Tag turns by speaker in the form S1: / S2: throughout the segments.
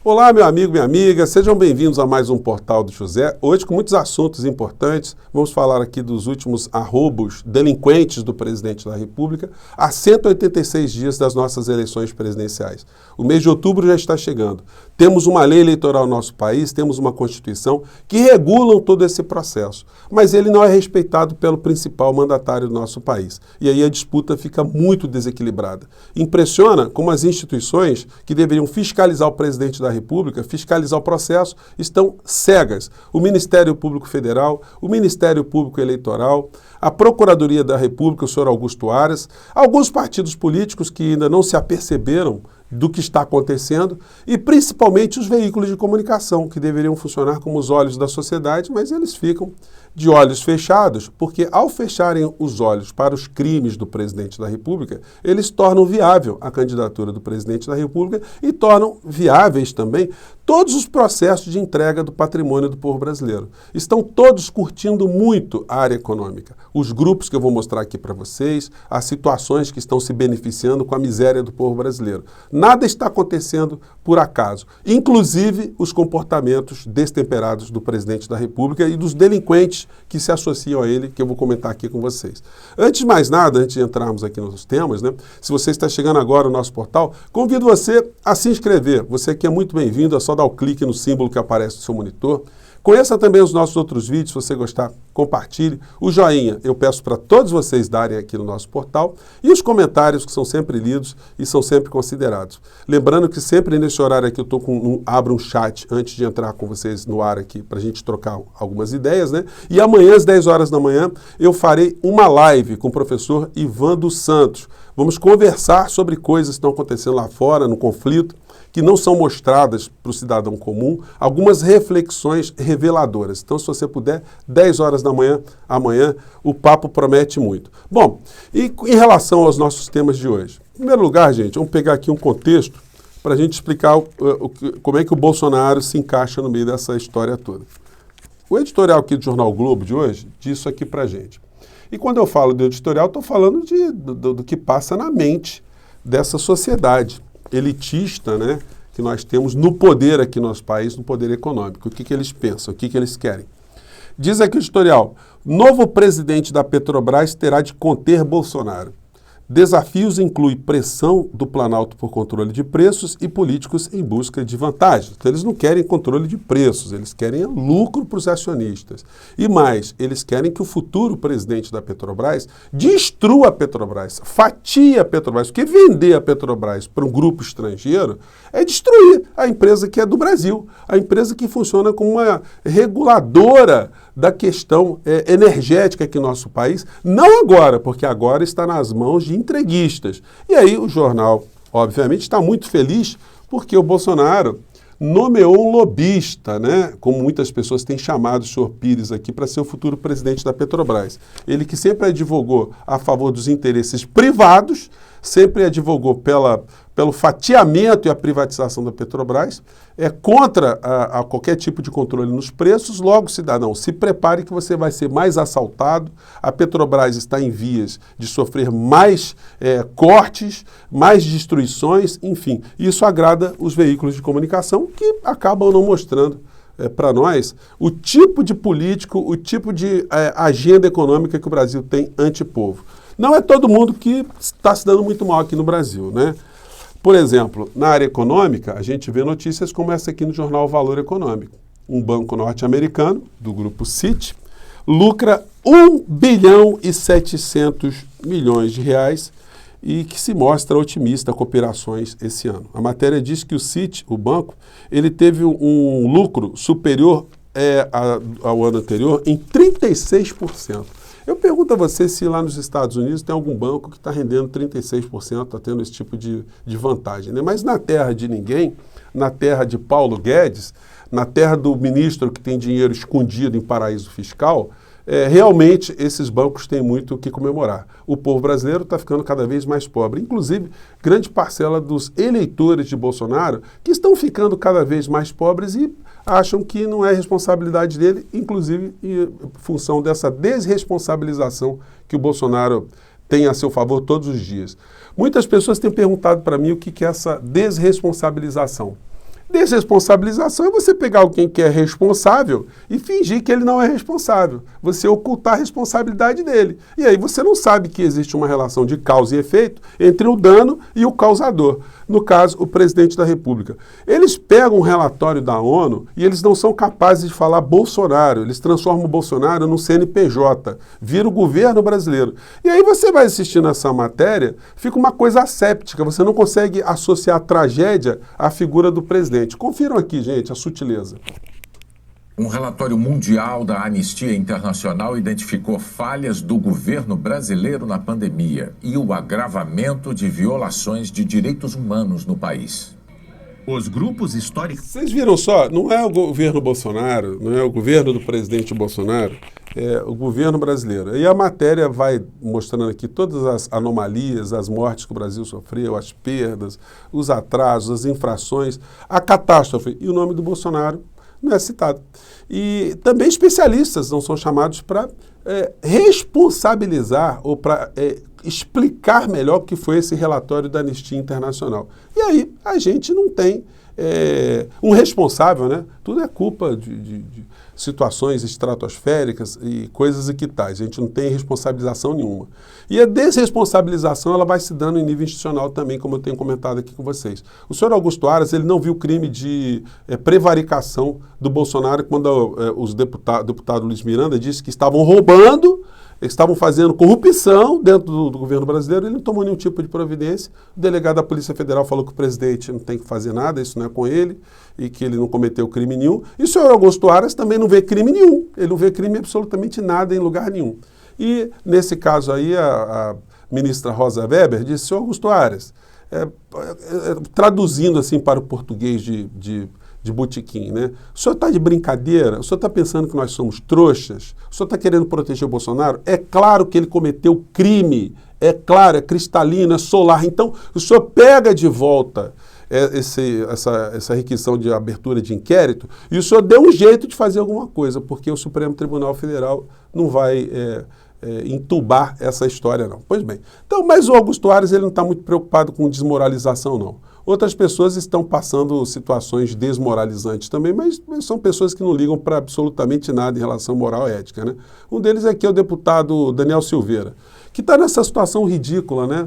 S1: Olá, meu amigo, minha amiga, sejam bem-vindos a mais um Portal do José. Hoje com muitos assuntos importantes, vamos falar aqui dos últimos arroubos delinquentes do presidente da República a 186 dias das nossas eleições presidenciais. O mês de outubro já está chegando. Temos uma lei eleitoral no nosso país, temos uma Constituição que regulam todo esse processo, mas ele não é respeitado pelo principal mandatário do nosso país. E aí a disputa fica muito desequilibrada. Impressiona como as instituições que deveriam fiscalizar o presidente da República, fiscalizar o processo, estão cegas. O Ministério Público Federal, o Ministério Público Eleitoral, a Procuradoria da República, o senhor Augusto Aras, alguns partidos políticos que ainda não se aperceberam do que está acontecendo e principalmente os veículos de comunicação que deveriam funcionar como os olhos da sociedade, mas eles ficam de olhos fechados, porque ao fecharem os olhos para os crimes do presidente da República, eles tornam viável a candidatura do presidente da República e tornam viáveis também todos os processos de entrega do patrimônio do povo brasileiro. Estão todos curtindo muito a área econômica. Os grupos que eu vou mostrar aqui para vocês, as situações que estão se beneficiando com a miséria do povo brasileiro. Nada está acontecendo por acaso, inclusive os comportamentos destemperados do presidente da República e dos delinquentes que se associam a ele, que eu vou comentar aqui com vocês. Antes de mais nada, antes de entrarmos aqui nos temas, se você está chegando agora no nosso portal, convido você a se inscrever. Você aqui é muito bem-vindo, é só dar o clique no símbolo que aparece no seu monitor. Conheça também os nossos outros vídeos, se você gostar, compartilhe. O joinha eu peço para todos vocês darem aqui no nosso portal e os comentários que são sempre lidos e são sempre considerados. Lembrando que sempre nesse horário aqui eu abro um chat antes de entrar com vocês no ar aqui para a gente trocar algumas ideias, E amanhã às 10 horas da manhã eu farei uma live com o professor Ivan dos Santos. Vamos conversar sobre coisas que estão acontecendo lá fora, no conflito, que não são mostradas para o cidadão comum, algumas reflexões reveladoras. Então, se você puder, 10 horas da manhã, amanhã, o papo promete muito. Bom, e em relação aos nossos temas de hoje? Em primeiro lugar, gente, vamos pegar aqui um contexto para a gente explicar como é que o Bolsonaro se encaixa no meio dessa história toda. O editorial aqui do Jornal Globo de hoje diz isso aqui para a gente. E quando eu falo de editorial, estou falando do que passa na mente dessa sociedade elitista, que nós temos no poder aqui no nosso país, no poder econômico. O que eles pensam, o que eles querem. Diz aqui o editorial: novo presidente da Petrobras terá de conter Bolsonaro. Desafios incluem pressão do Planalto por controle de preços e políticos em busca de vantagens. Então, eles não querem controle de preços, eles querem lucro para os acionistas. E mais, eles querem que o futuro presidente da Petrobras destrua a Petrobras, fatie a Petrobras, porque vender a Petrobras para um grupo estrangeiro é destruir a empresa que é do Brasil, a empresa que funciona como uma reguladora da questão energética aqui no nosso país, não agora, porque agora está nas mãos de entreguistas. E aí o jornal, obviamente, está muito feliz porque o Bolsonaro nomeou um lobista, como muitas pessoas têm chamado o senhor Pires aqui para ser o futuro presidente da Petrobras. Ele que sempre advogou a favor dos interesses privados, sempre advogou pelo fatiamento e a privatização da Petrobras, é contra a qualquer tipo de controle nos preços. Logo, cidadão, se prepare que você vai ser mais assaltado. A Petrobras está em vias de sofrer mais cortes, mais destruições, enfim. Isso agrada os veículos de comunicação que acabam não mostrando para nós o tipo de político, o tipo de agenda econômica que o Brasil tem antipovo. Não é todo mundo que está se dando muito mal aqui no Brasil, Por exemplo, na área econômica, a gente vê notícias como essa aqui no jornal Valor Econômico. Um banco norte-americano, do grupo Citi, lucra 1 bilhão e 700 milhões de reais e que se mostra otimista com operações esse ano. A matéria diz que o Citi, o banco, ele teve um lucro superior ao ano anterior em 36%. Eu pergunto a você se lá nos Estados Unidos tem algum banco que está rendendo 36%, está tendo esse tipo de vantagem. Mas na terra de ninguém, na terra de Paulo Guedes, na terra do ministro que tem dinheiro escondido em paraíso fiscal, realmente esses bancos têm muito o que comemorar. O povo brasileiro está ficando cada vez mais pobre. Inclusive, grande parcela dos eleitores de Bolsonaro que estão ficando cada vez mais pobres e acham que não é responsabilidade dele, inclusive em função dessa desresponsabilização que o Bolsonaro tem a seu favor todos os dias. Muitas pessoas têm perguntado para mim o que é essa desresponsabilização. Desresponsabilização é você pegar alguém que é responsável e fingir que ele não é responsável. Você ocultar a responsabilidade dele. E aí você não sabe que existe uma relação de causa e efeito entre o dano e o causador. No caso, o presidente da República. Eles pegam um relatório da ONU e eles não são capazes de falar Bolsonaro. Eles transformam o Bolsonaro no CNPJ. Vira o governo brasileiro. E aí você vai assistindo essa matéria, fica uma coisa asséptica. Você não consegue associar a tragédia à figura do presidente. Confiram aqui, gente, a sutileza.
S2: Um relatório mundial da Anistia Internacional identificou falhas do governo brasileiro na pandemia e o agravamento de violações de direitos humanos no país.
S3: Os grupos históricos...
S1: Vocês viram só? Não é o governo Bolsonaro, não é o governo do presidente Bolsonaro, é o governo brasileiro. E a matéria vai mostrando aqui todas as anomalias, as mortes que o Brasil sofreu, as perdas, os atrasos, as infrações, a catástrofe. E o nome do Bolsonaro não é citado. E também especialistas não são chamados para responsabilizar ou para explicar melhor o que foi esse relatório da Anistia Internacional. E aí a gente não tem um responsável, né? Tudo é culpa de situações estratosféricas e coisas e que tais. A gente não tem responsabilização nenhuma. E a desresponsabilização ela vai se dando em nível institucional também, como eu tenho comentado aqui com vocês. O senhor Augusto Aras ele não viu o crime de prevaricação do Bolsonaro quando o deputado Luiz Miranda disse que estavam roubando, estavam fazendo corrupção dentro do governo brasileiro, ele não tomou nenhum tipo de providência. O delegado da Polícia Federal falou que o presidente não tem que fazer nada, isso não é com ele, e que ele não cometeu crime nenhum. E o senhor Augusto Aras também não vê crime nenhum, ele não vê crime absolutamente nada em lugar nenhum. E, nesse caso aí, a ministra Rosa Weber disse, senhor Augusto Aras, traduzindo assim para o português de botequim, né? O senhor está de brincadeira? O senhor está pensando que nós somos trouxas? O senhor está querendo proteger o Bolsonaro? É claro que ele cometeu crime, é claro, é cristalino, é solar. Então, o senhor pega de volta essa requisição de abertura de inquérito e o senhor deu um jeito de fazer alguma coisa, porque o Supremo Tribunal Federal não vai entubar essa história, não. Pois bem. Então, mas o Augusto Aras ele não está muito preocupado com desmoralização, não. Outras pessoas estão passando situações desmoralizantes também, mas são pessoas que não ligam para absolutamente nada em relação à moral e ética, né? Um deles aqui é o deputado Daniel Silveira, que está nessa situação ridícula, né?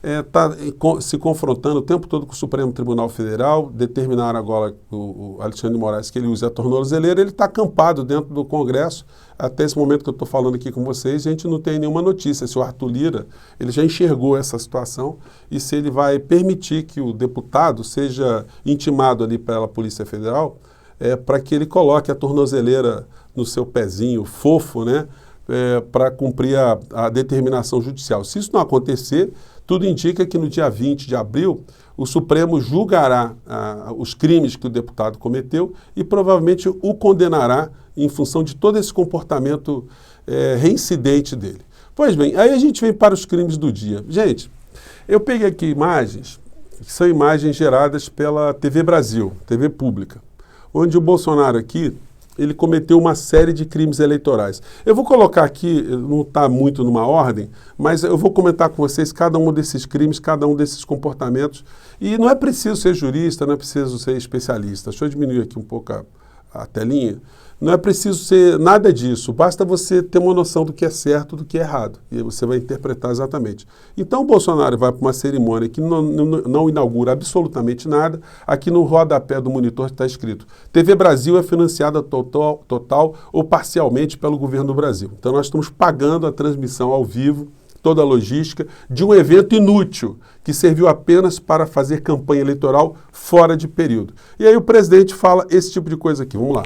S1: Está se confrontando o tempo todo com o Supremo Tribunal Federal, determinaram agora o Alexandre de Moraes que ele use a tornozeleira, ele está acampado dentro do Congresso, até esse momento que eu estou falando aqui com vocês, a gente não tem nenhuma notícia se o Arthur Lira, ele já enxergou essa situação e se ele vai permitir que o deputado seja intimado ali pela Polícia Federal para que ele coloque a tornozeleira no seu pezinho fofo, né? Para cumprir a determinação judicial. Se isso não acontecer, tudo indica que no dia 20 de abril o Supremo julgará os crimes que o deputado cometeu e provavelmente o condenará em função de todo esse comportamento reincidente dele. Pois bem, aí a gente vem para os crimes do dia. Gente, eu peguei aqui imagens, que são imagens geradas pela TV Brasil, TV pública, onde o Bolsonaro aqui ele cometeu uma série de crimes eleitorais. Eu vou colocar aqui, não está muito numa ordem, mas eu vou comentar com vocês cada um desses crimes, cada um desses comportamentos. E não é preciso ser jurista, não é preciso ser especialista. Deixa eu diminuir aqui um pouco a telinha. Não é preciso ser nada disso, basta você ter uma noção do que é certo e do que é errado. E aí você vai interpretar exatamente. Então o Bolsonaro vai para uma cerimônia que não inaugura absolutamente nada. Aqui no rodapé do monitor está escrito: TV Brasil é financiada total ou parcialmente pelo governo do Brasil. Então nós estamos pagando a transmissão ao vivo, toda a logística, de um evento inútil, que serviu apenas para fazer campanha eleitoral fora de período. E aí o presidente fala esse tipo de coisa aqui. Vamos lá.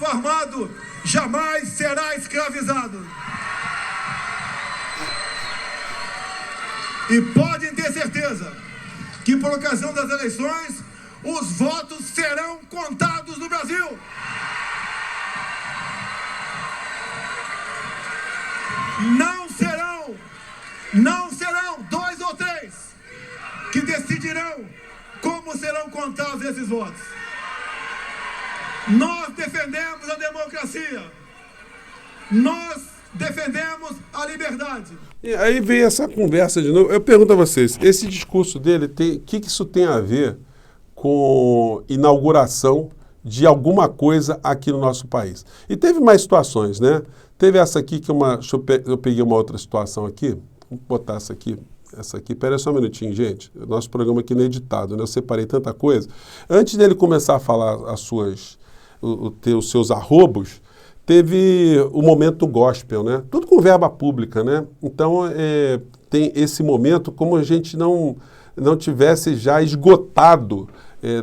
S4: Armado jamais será escravizado. E podem ter certeza que por ocasião das eleições os votos serão contados no Brasil. Não serão 2 ou 3 que decidirão como serão contados esses votos. Nós defendemos a democracia. Nós defendemos a liberdade.
S1: E aí veio essa conversa de novo. Eu pergunto a vocês, esse discurso dele, o que isso tem a ver com inauguração de alguma coisa aqui no nosso país? E teve mais situações, né? Teve essa aqui, eu peguei uma outra situação aqui, vou botar essa aqui. Pera só um minutinho, gente. Nosso programa aqui não é editado, né? Eu separei tanta coisa. Antes dele começar a falar os seus arrobos, teve o momento gospel, né? Tudo com verba pública, né? Então, tem esse momento como a gente não tivesse já esgotado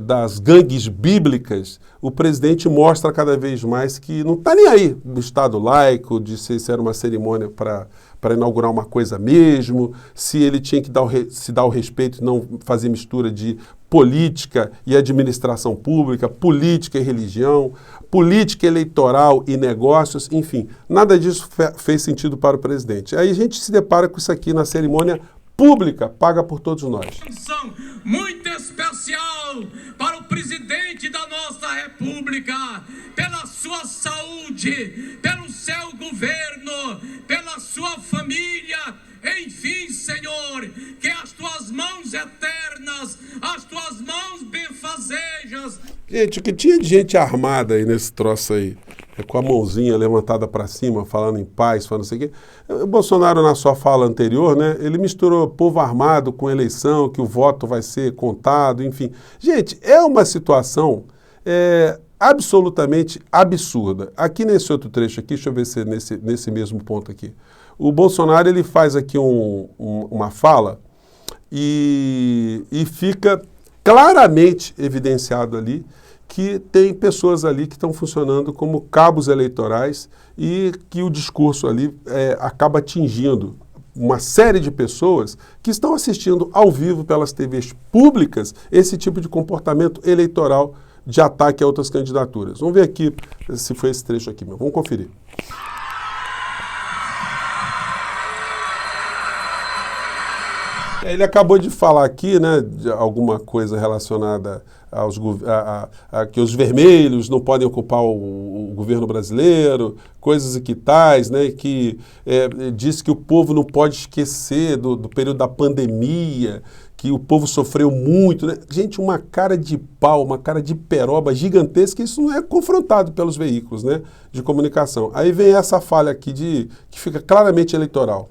S1: das gangues bíblicas. O presidente mostra cada vez mais que não está nem aí do Estado laico, de se era uma cerimônia para inaugurar uma coisa mesmo, se ele tinha que se dar o respeito e não fazer mistura de política e administração pública, política e religião, política eleitoral e negócios, enfim, nada disso fez sentido para o presidente. Aí a gente se depara com isso aqui na cerimônia pública, paga por todos nós.
S5: Muito especial para o presidente da nossa República, pela sua saúde, pelo seu governo, pela sua família, enfim, Senhor, que as tuas mãos eternas, as tuas mãos benfazejas.
S1: Gente, o que tinha de gente armada aí nesse troço aí, com a mãozinha levantada para cima, falando em paz, falando não sei o quê. O Bolsonaro, na sua fala anterior, né, ele misturou povo armado com eleição, que o voto vai ser contado, enfim. Gente, é uma situação absolutamente absurda. Aqui nesse outro trecho aqui, deixa eu ver se é nesse mesmo ponto aqui. O Bolsonaro, ele faz aqui uma fala e fica claramente evidenciado ali que tem pessoas ali que estão funcionando como cabos eleitorais e que o discurso ali acaba atingindo uma série de pessoas que estão assistindo ao vivo pelas TVs públicas esse tipo de comportamento eleitoral de ataque a outras candidaturas. Vamos ver aqui se foi esse trecho aqui, vamos conferir. Ele acabou de falar aqui, né, de alguma coisa relacionada a que os vermelhos não podem ocupar o governo brasileiro, coisas e que tais, né, que disse que o povo não pode esquecer do período da pandemia, que o povo sofreu muito, né? Gente, uma cara de pau, uma cara de peroba gigantesca, isso não é confrontado pelos veículos, né, de comunicação. Aí vem essa falha aqui que fica claramente eleitoral.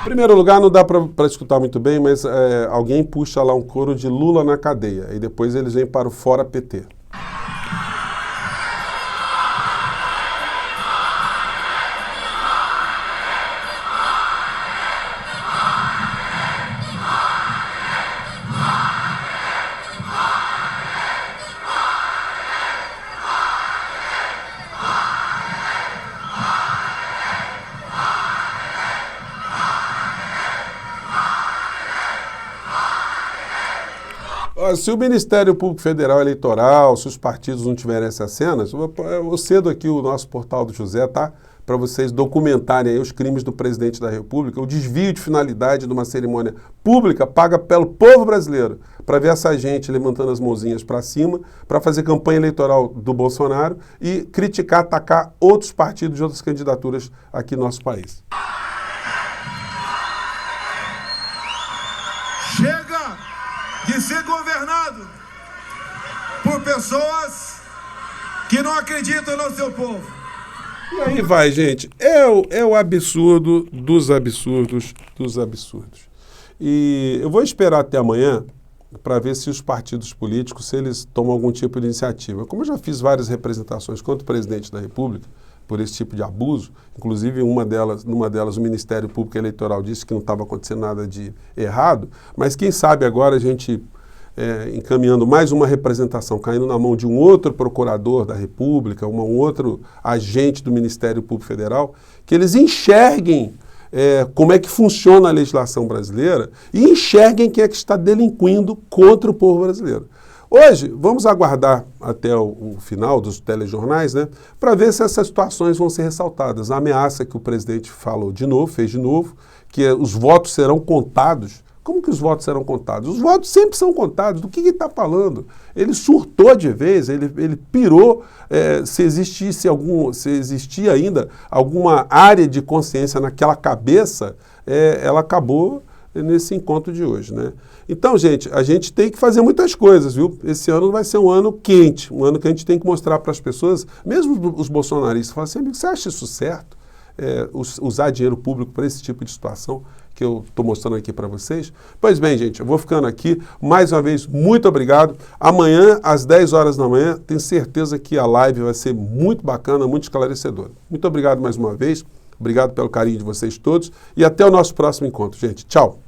S1: Em primeiro lugar, não dá para escutar muito bem, mas alguém puxa lá um coro de Lula na cadeia, e depois eles vêm para o Fora PT. Se o Ministério Público Federal Eleitoral, se os partidos não tiverem essas cenas, eu cedo aqui o nosso portal do José, tá? Para vocês documentarem aí os crimes do presidente da República, o desvio de finalidade de uma cerimônia pública paga pelo povo brasileiro, para ver essa gente levantando as mãozinhas para cima, para fazer campanha eleitoral do Bolsonaro e criticar, atacar outros partidos de outras candidaturas aqui no nosso país.
S4: Chega de ser governado por pessoas que não acreditam no seu povo.
S1: E aí vai, gente. É o absurdo dos absurdos dos absurdos. E eu vou esperar até amanhã para ver se os partidos políticos, se eles tomam algum tipo de iniciativa. Como eu já fiz várias representações contra o presidente da República por esse tipo de abuso, inclusive numa delas o Ministério Público Eleitoral disse que não estava acontecendo nada de errado, mas quem sabe agora a gente encaminhando mais uma representação, caindo na mão de um outro procurador da República, um outro agente do Ministério Público Federal, que eles enxerguem como é que funciona a legislação brasileira e enxerguem quem é que está delinquindo contra o povo brasileiro. Hoje, vamos aguardar até o final dos telejornais, né, para ver se essas situações vão ser ressaltadas. A ameaça que o presidente fez de novo, que os votos serão contados. Como que os votos serão contados? Os votos sempre são contados. Do que ele está falando? Ele surtou de vez, ele pirou. Se existia ainda alguma área de consciência naquela cabeça, ela acabou nesse encontro de hoje, né? Então, gente, a gente tem que fazer muitas coisas, viu? Esse ano vai ser um ano quente, um ano que a gente tem que mostrar para as pessoas, mesmo os bolsonaristas, falam assim, amigo, você acha isso certo? Usar dinheiro público para esse tipo de situação que eu estou mostrando aqui para vocês. Pois bem, gente, eu vou ficando aqui. Mais uma vez, muito obrigado. Amanhã, às 10 horas da manhã, tenho certeza que a live vai ser muito bacana, muito esclarecedora. Muito obrigado mais uma vez. Obrigado pelo carinho de vocês todos. E até o nosso próximo encontro, gente. Tchau.